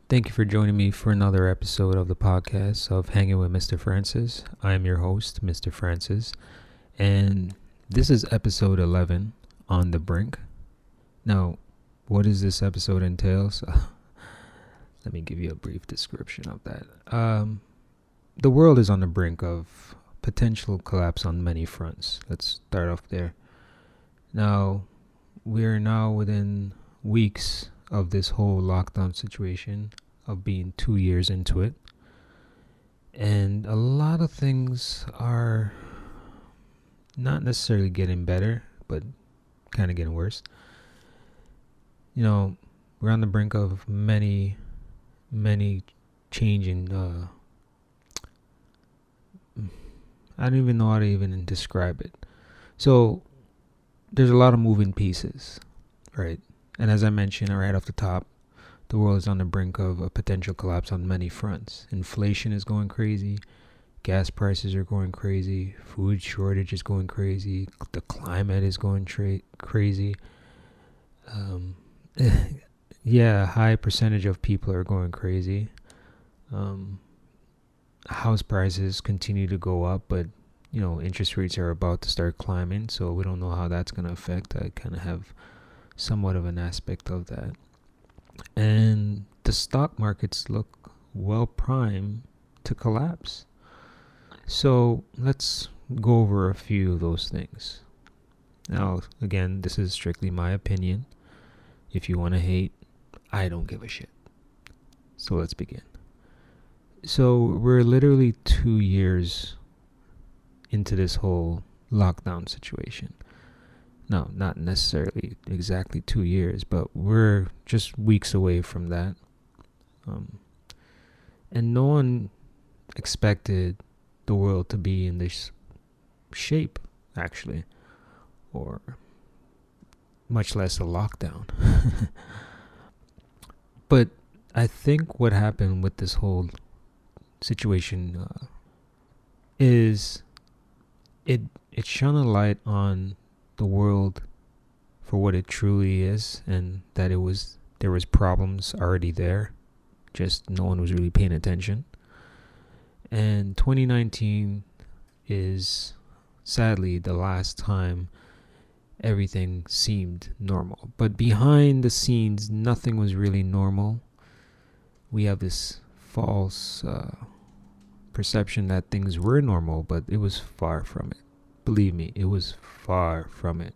Thank you for joining me for another episode of the podcast of Hangin with Mr. Francis. I am your host, Mr. Francis, and this is episode 11 on the Brink. Now, what does this episode entails? Let me give you a brief description of that. The world is on the brink of potential collapse on many fronts. Let's start off there. Now, we're now within weeks of this whole lockdown situation, of being 2 years into it, and a lot of things are not necessarily getting better, but kind of getting worse. We're on the brink of many changing, I don't even know how to even describe it. So there's a lot of moving pieces, right? And as I mentioned right off the top, the world is on the brink of a potential collapse on many fronts. Inflation is going crazy. Gas prices are going crazy. Food shortage is going crazy. The climate is going crazy. A high percentage of people are going crazy. House prices continue to go up, but interest rates are about to start climbing, so we don't know how that's going to affect. I kind of have somewhat of an aspect of that. And the stock markets look well primed to collapse. So let's go over a few of those things. Now, again, this is strictly my opinion. If you want to hate, I don't give a shit. So let's begin. So we're literally 2 years into this whole lockdown situation. No, not necessarily exactly 2 years, but we're just weeks away from that. And no one expected the world to be in this shape, actually, or much less a lockdown. But I think what happened with this whole situation is it shone a light on the world for what it truly is, and that there was problems already there, just no one was really paying attention. And 2019 is sadly the last time everything seemed normal, but behind the scenes nothing was really normal. We have this false perception that things were normal, but it was far from it. Believe me, it was far from it.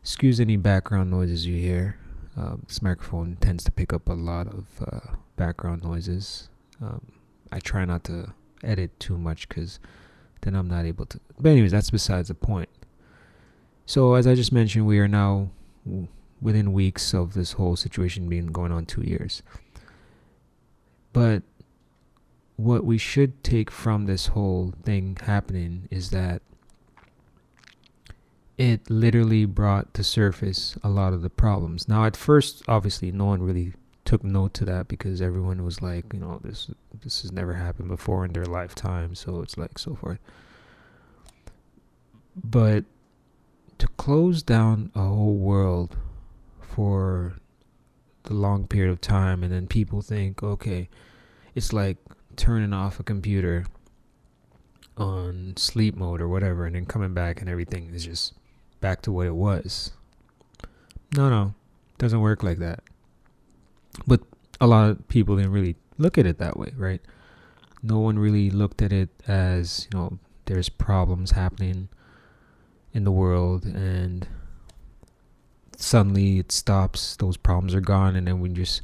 Excuse any background noises you hear. This microphone tends to pick up a lot of background noises. I try not to edit too much because then I'm not able to. But anyways, that's besides the point. So as I just mentioned, we are now within weeks of this whole situation being going on 2 years. But what we should take from this whole thing happening is that it literally brought to surface a lot of the problems. Now, at first, obviously, no one really took note to that because everyone was like, this has never happened before in their lifetime, so it's like so forth. But to close down a whole world for the long period of time, and then people think, okay, it's like turning off a computer on sleep mode or whatever, and then coming back and everything is just back to what it was. No, doesn't work like that. But a lot of people didn't really look at it that way, right? No one really looked at it as, there's problems happening in the world and suddenly it stops, those problems are gone, and then we just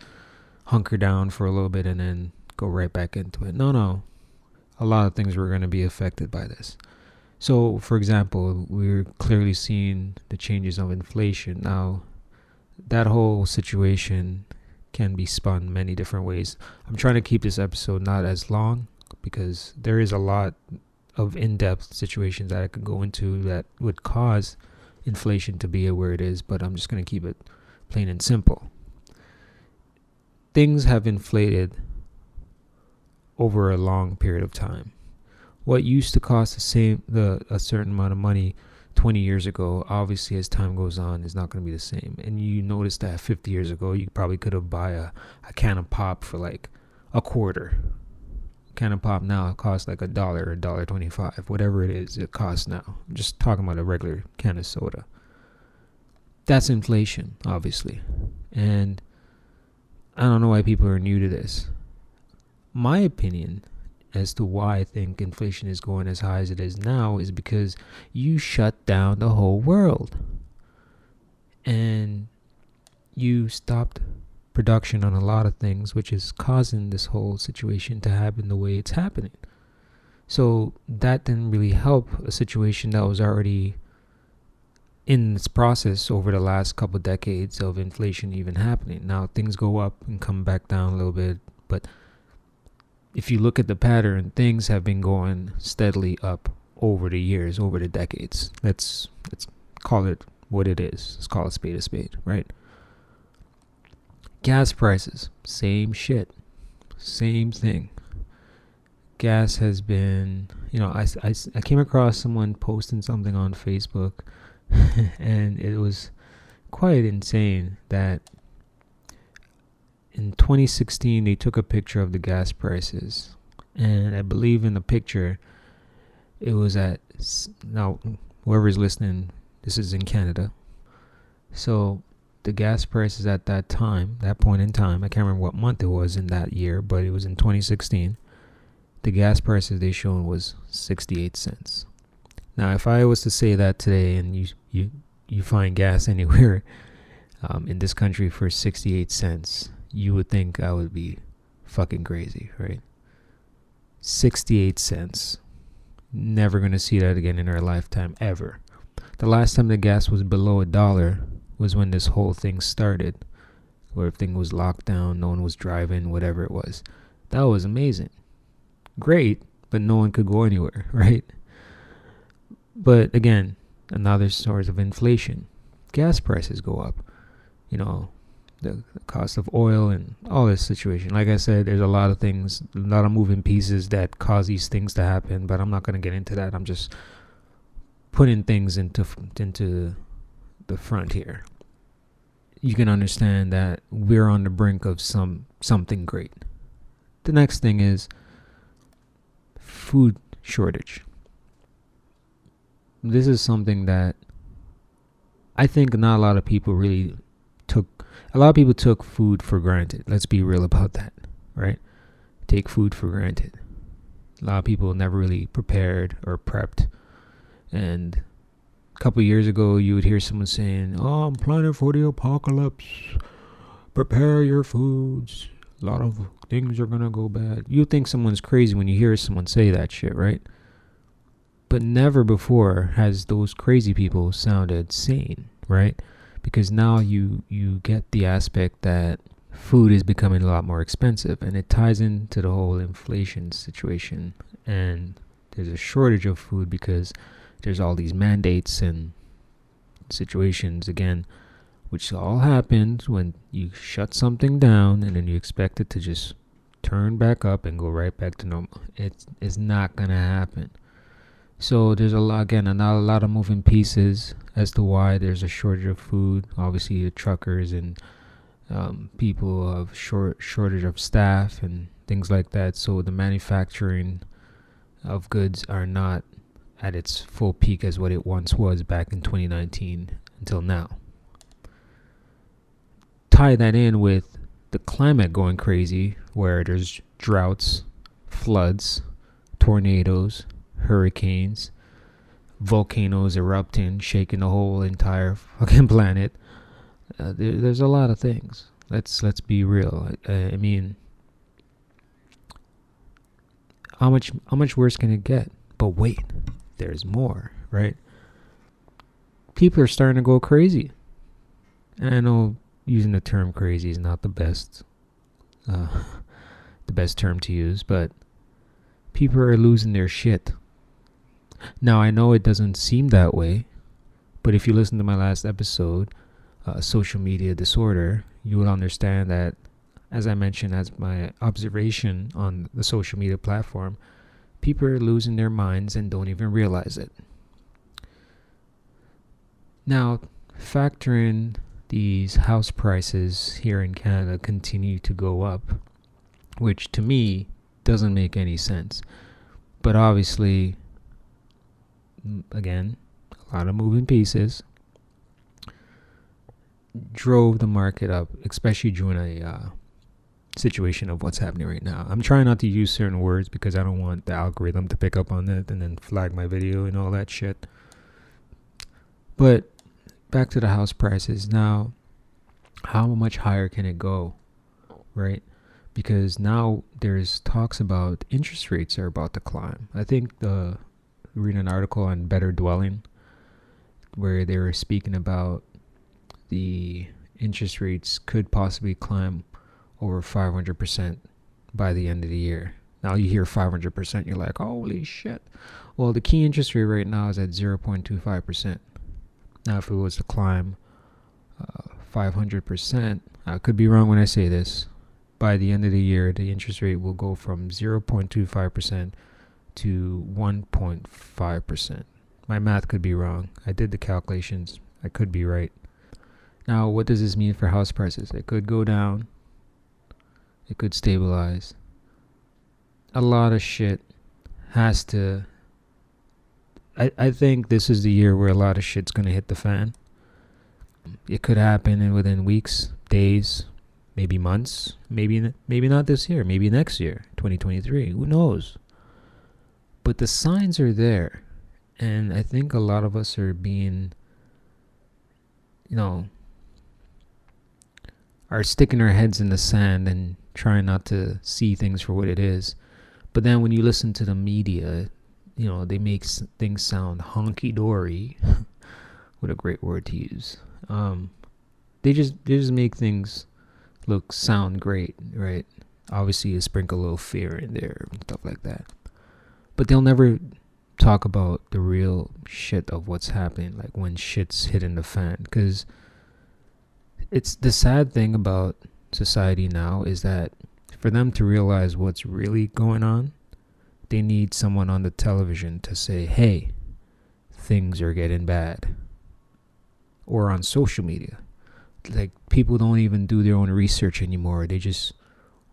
hunker down for a little bit and then go right back into it. No. A lot of things were going to be affected by this. So, for example, we're clearly seeing the changes of inflation. Now, that whole situation can be spun many different ways. I'm trying to keep this episode not as long because there is a lot of in-depth situations that I could go into that would cause inflation to be where it is, but I'm just going to keep it plain and simple. Things have inflated over a long period of time. What used to cost a certain amount of money 20 years ago, obviously as time goes on, is not going to be the same. And you notice that 50 years ago, you probably could have bought a can of pop for like a quarter. A can of pop now costs like $1 or $1.25, whatever it is, it costs now. I'm just talking about a regular can of soda. That's inflation, obviously. And I don't know why people are new to this. My opinion as to why I think inflation is going as high as it is now is because you shut down the whole world. And you stopped production on a lot of things, which is causing this whole situation to happen the way it's happening. So that didn't really help a situation that was already in its process over the last couple of decades of inflation even happening. Now things go up and come back down a little bit, but if you look at the pattern, things have been going steadily up over the years, over the decades. Let's call it what it is. Let's call it a spade, right? Gas prices, same shit, same thing. Gas has been, I came across someone posting something on Facebook, and it was quite insane that in 2016 they took a picture of the gas prices, and I believe in the picture it was at, now whoever's listening, this is in Canada, so the gas prices at that point in time, I can't remember what month it was in that year, but it was in 2016. The gas prices they showed was 68 cents. Now, if I was to say that today, and you find gas anywhere in this country for 68 cents, you would think I would be fucking crazy, right? 68 cents. Never going to see that again in our lifetime, ever. The last time the gas was below $1 was when this whole thing started, where everything was locked down, no one was driving, whatever it was. That was amazing. Great, but no one could go anywhere, right? But again, another source of inflation. Gas prices go up. The cost of oil and all this situation. Like I said, there's a lot of things, a lot of moving pieces that cause these things to happen, but I'm not going to get into that. I'm just putting things into the front here. You can understand that we're on the brink of something great. The next thing is food shortage. This is something that I think not a lot of people really took. A lot of people took food for granted. Let's be real about that, right? Take food for granted. A lot of people never really prepared or prepped. And a couple of years ago, you would hear someone saying, "Oh, I'm planning for the apocalypse. Prepare your foods. A lot of things are going to go bad." You think someone's crazy when you hear someone say that shit, right? But never before has those crazy people sounded sane, right? Because now you get the aspect that food is becoming a lot more expensive, and it ties into the whole inflation situation. And there's a shortage of food because there's all these mandates and situations, again, which all happens when you shut something down and then you expect it to just turn back up and go right back to normal. It's not going to happen. So there's a lot of moving pieces as to why there's a shortage of food. Obviously, the truckers and people of shortage of staff and things like that. So the manufacturing of goods are not at its full peak as what it once was back in 2019 until now. Tie that in with the climate going crazy, where there's droughts, floods, tornadoes, hurricanes, volcanoes erupting, shaking the whole entire fucking planet. There's a lot of things. Let's be real. I mean, how much worse can it get? But wait, there's more, right? People are starting to go crazy. And I know using the term crazy is not the best term to use, but people are losing their shit. Now, I know it doesn't seem that way, but if you listen to my last episode, social media disorder, you will understand that, as I mentioned, as my observation on the social media platform, people are losing their minds and don't even realize it. Now, factor in these house prices here in Canada continue to go up, which to me doesn't make any sense. But obviously, again, a lot of moving pieces drove the market up, especially during a situation of what's happening right now. I'm trying not to use certain words because I don't want the algorithm to pick up on it and then flag my video and all that shit. But back to the house prices. Now, how much higher can it go, right? Because now there's talks about interest rates are about to climb. I think reading an article on Better Dwelling where they were speaking about the interest rates could possibly climb over 500% by the end of the year. Now you hear 500%, you're like, holy shit. Well, the key interest rate right now is at 0.25%. Now, if it was to climb 500%, I could be wrong when I say this, by the end of the year, the interest rate will go from 0.25% to 1.5%. My math could be wrong. I did the calculations. I could be right. Now, what does this mean for house prices? It could go down. It could stabilize. A lot of shit has to... I think this is the year where a lot of shit's going to hit the fan. It could happen within weeks, days, maybe months, maybe not this year, maybe next year, 2023. Who knows? But the signs are there. And I think a lot of us are being, are sticking our heads in the sand and trying not to see things for what it is. But then when you listen to the media, they make things sound honky-dory. What a great word to use. They just make things sound great, right? Obviously, you sprinkle a little fear in there and stuff like that. But they'll never talk about the real shit of what's happening, like when shit's hitting the fan. Because it's the sad thing about society now is that for them to realize what's really going on, they need someone on the television to say, hey, things are getting bad. Or on social media. Like, people don't even do their own research anymore. They just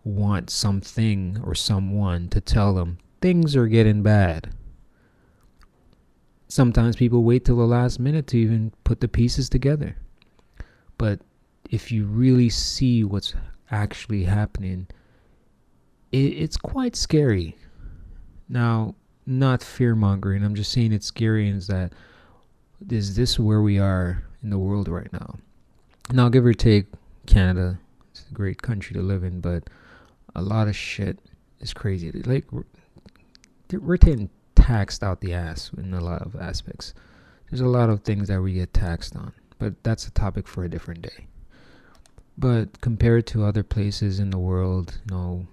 want something or someone to tell them things are getting bad. Sometimes people wait till the last minute to even put the pieces together. But if you really see what's actually happening, it's quite scary. Now, not fear-mongering. I'm just saying it's scary, and is that, is this where we are in the world right now? Now, give or take, Canada, it's a great country to live in, but a lot of shit is crazy. Like, we're getting taxed out the ass in a lot of aspects. There's a lot of things that we get taxed on, but that's a topic for a different day. But compared to other places in the world,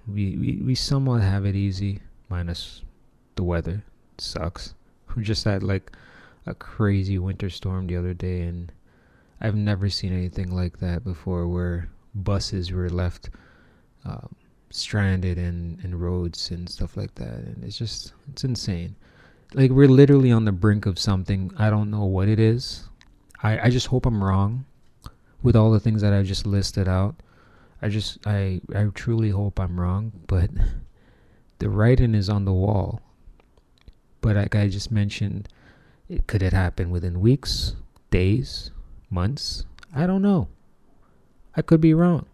we somewhat have it easy, minus the weather. It sucks. We just had like a crazy winter storm the other day, and I've never seen anything like that before, where buses were left stranded in roads and stuff like that. And it's insane. Like, we're literally on the brink of something. I don't know what it is. I just hope I'm wrong with all the things that I just listed out. I truly hope I'm wrong, but the writing is on the wall. But like I just mentioned, could it happen within weeks, days, months? I don't know. I could be wrong.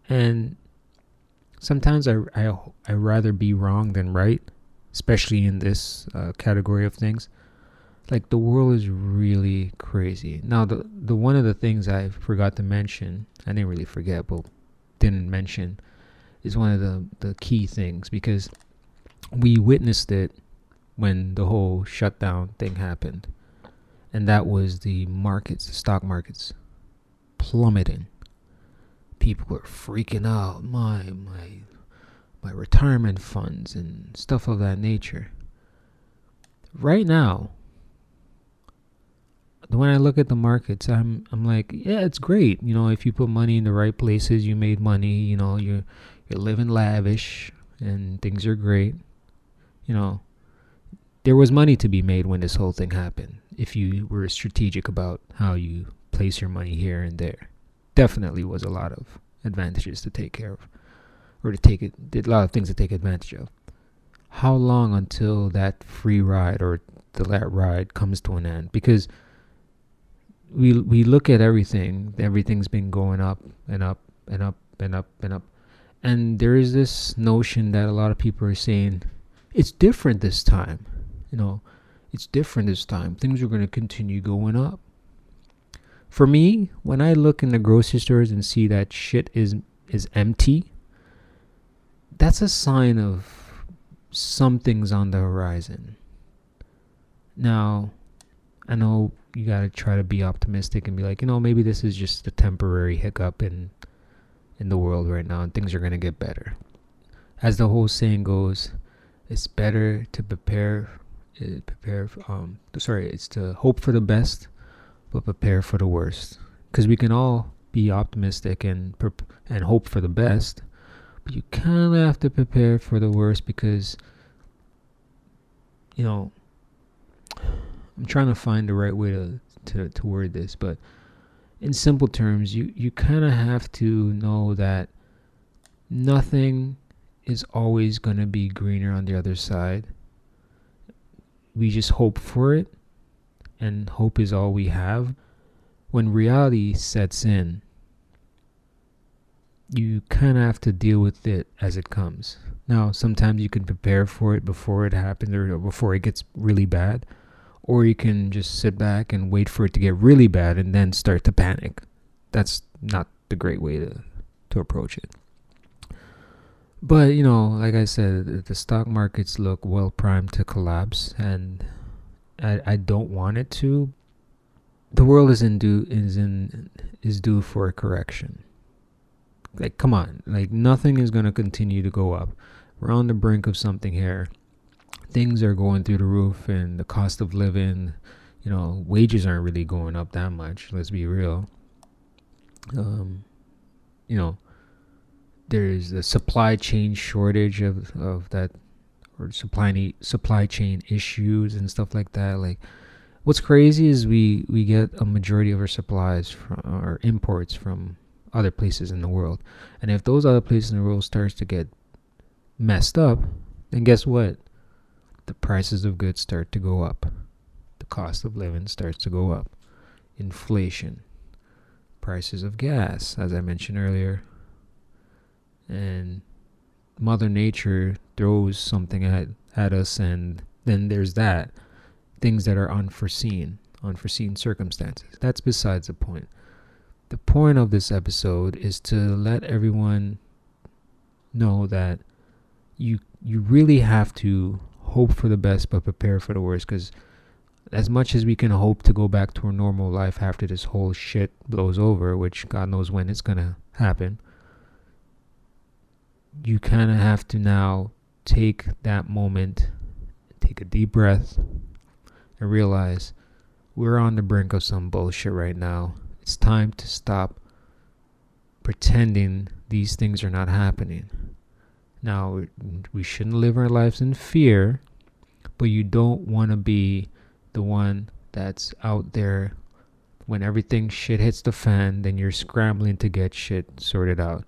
And sometimes I rather be wrong than right, especially in this category of things. Like, the world is really crazy. Now, the one of the things I forgot to mention, I didn't really forget, but didn't mention, is one of the key things, because we witnessed it when the whole shutdown thing happened. And that was the markets, the stock markets, plummeting. People were freaking out. My retirement funds and stuff of that nature. Right now, when I look at the markets, I'm like, yeah, it's great. If you put money in the right places, you made money. You're living lavish and things are great. There was money to be made when this whole thing happened. if you were strategic about how you place your money here and there. Definitely was a lot of advantages to take care of, or to take it, a lot of things to take advantage of. How long until that free ride or that ride comes to an end? Because we look at everything's been going up and up and up and up and up, and there is this notion that a lot of people are saying it's different this time. It's different this time. Things are going to continue going up. For me, when I look in the grocery stores and see that shit is empty, that's a sign of something's on the horizon. Now, I know you got to try to be optimistic and be like, maybe this is just a temporary hiccup in the world right now and things are going to get better. As the whole saying goes, it's better to it's to hope for the best but prepare for the worst. Because we can all be optimistic and hope for the best, but you kind of have to prepare for the worst, because I'm trying to find the right way to word this, but in simple terms, you kind of have to know that nothing is always going to be greener on the other side. We just hope for it, and hope is all we have. When reality sets in, you kind of have to deal with it as it comes. Now, sometimes you can prepare for it before it happens or before it gets really bad, or you can just sit back and wait for it to get really bad and then start to panic. That's not the great way to approach it. But, like I said, the stock markets look well primed to collapse, and I don't want it to. The world is due for a correction. Like, come on. Like, nothing is going to continue to go up. We're on the brink of something here. Things are going through the roof, and the cost of living, wages aren't really going up that much. Let's be real. There's a supply chain shortage of that, or supply chain issues and stuff like that. Like, what's crazy is we get a majority of our supplies from our imports from other places in the world, and if those other places in the world starts to get messed up, then guess what? The prices of goods start to go up. The cost of living starts to go up. Inflation, prices of gas, as I mentioned earlier. And Mother Nature throws something at us, and then there's that. Things that are unforeseen circumstances. That's besides the point. The point of this episode is to let everyone know that you really have to hope for the best but prepare for the worst, because as much as we can hope to go back to a normal life after this whole shit blows over, which God knows when it's gonna happen, you kind of have to now take that moment, take a deep breath, and realize we're on the brink of some bullshit right now. It's time to stop pretending these things are not happening. Now, we shouldn't live our lives in fear, but you don't want to be the one that's out there when everything shit hits the fan, then you're scrambling to get shit sorted out.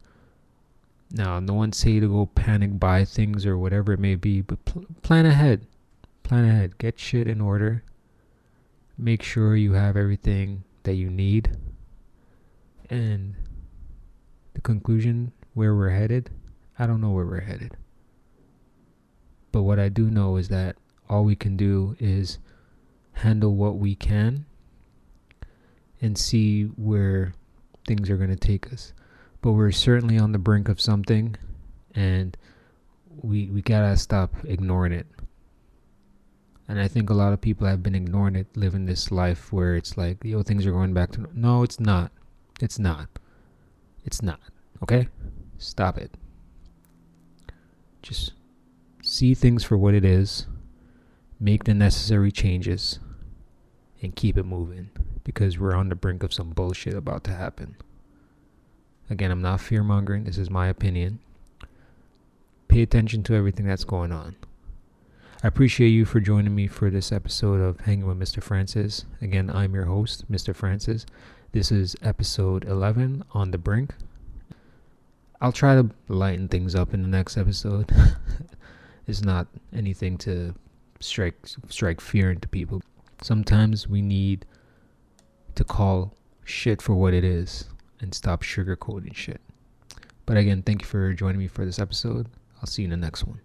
Now, no one say to go panic buy things or whatever it may be, but plan ahead. Plan ahead. Get shit in order. Make sure you have everything that you need. And the conclusion, where we're headed, I don't know where we're headed. But what I do know is that all we can do is handle what we can and see where things are going to take us. But we're certainly on the brink of something, and we gotta stop ignoring it. And I think a lot of people have been ignoring it, living this life where it's like, things are going back to... No, it's not. It's not. It's not. Okay? Stop it. Just see things for what it is, make the necessary changes, and keep it moving, because we're on the brink of some bullshit about to happen. Again, I'm not fear-mongering. This is my opinion. Pay attention to everything that's going on. I appreciate you for joining me for this episode of Hanging with Mr. Francis. Again, I'm your host, Mr. Francis. This is episode 11 on the Brink. I'll try to lighten things up in the next episode. It's not anything to strike fear into people. Sometimes we need to call shit for what it is and stop sugarcoating shit. But again, thank you for joining me for this episode. I'll see you in the next one.